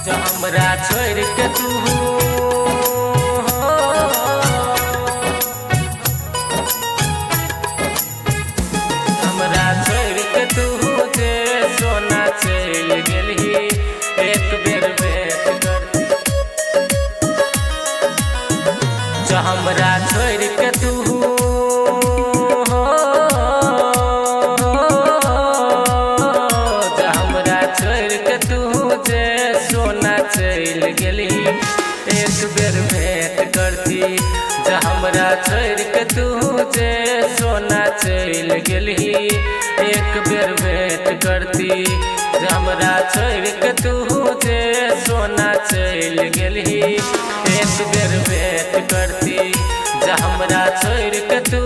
जो हमरा छोड़ के तू हमरा छोड़ के तू जे सोना चल गेलही एक बेर भेंट कर। जो हमरा छोड़ के तू चल गेली एक बेर भेंट करती। जा हमरा छोड़ के तू जे सोना चल गेली एक बेर भेंट करती। जा हमरा छोड़ के तू जे सोना चल गेली एक बेर भेंट करती। जा हमरा छोड़ के तू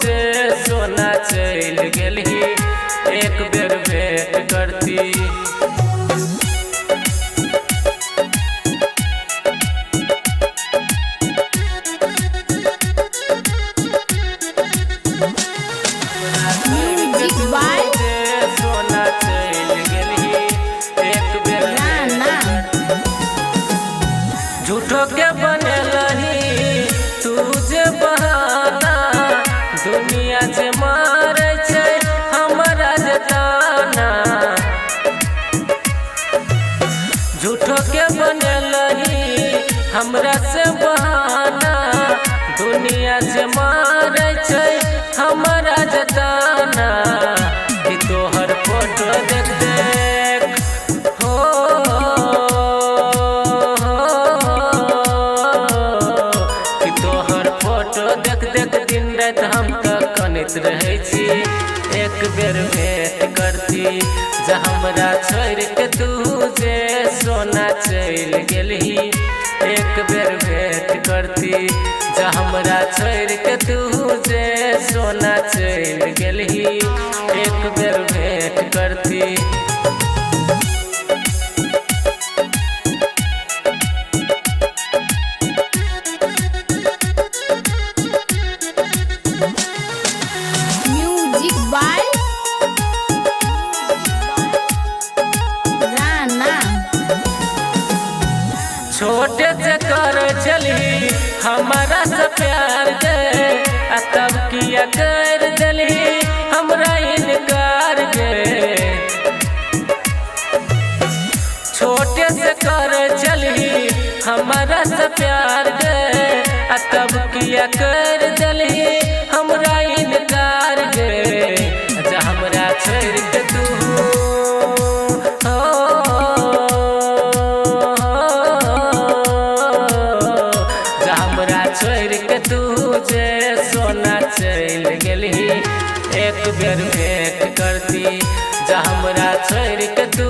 जे सोना चल गेली एक बेर भेंट करती। झूठो के बनलही तू जे बहाना दुनिया जे मारे छै हमरा जे ताना। झूठो के बनलही हमरा से बहाना दुनिया जे मारे छै हमरा जे ताना। कि तोहर फोटो देख देख दिन रात हम तो कनित रहे छी एक बेर भेंट करती। जा हमरा छोड़ के तू जे सोना चल गेलही एक बेर भेंट करती। जा हमरा छोड़ के तू जे सोना चल गेलही एक बेर भेंट करती। छोटे से कर चली हमारा से प्यार गे तब किया कर दिली हमरा इनकार गे। छोटे से कर चली हमारा से प्यार गे तब किया कर दिली हमरा इनकार गे। जा हमरा छोड़ के तू छोड़ के तू जे सोना चल गेलही एक बेर भेंट करती। जा हमरा छोड़ के तू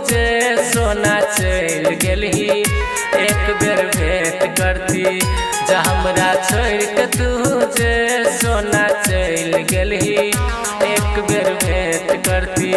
जे सोना चल गेलही एक बेर भेंट करती। जा हमरा छोड़ के तू जे सोना चल गेलही एक बेर भेंट करती।